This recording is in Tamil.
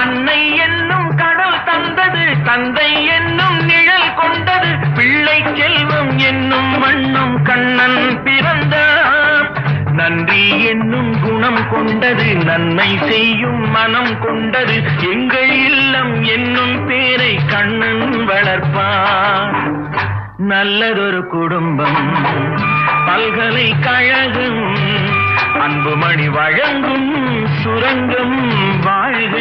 அன்னை என்னும் கடல் தந்தது, தந்தை என்னும் நிழல் கொண்டது, பிள்ளை செல்வம் என்னும் வண்ணம் கண்ணன் பிறந்தார். நன்றி என்னும் குணம் கொண்டது, நன்மை செய்யும் மனம் கொண்டது, எங்கள் இல்லம் என்னும் பேரை கண்ணன் வளர்ப்பார். நல்லதொரு குடும்பம், பல்கலைக்கழகம், அன்புமணி வழங்கும் சுரங்கம் வாழ்க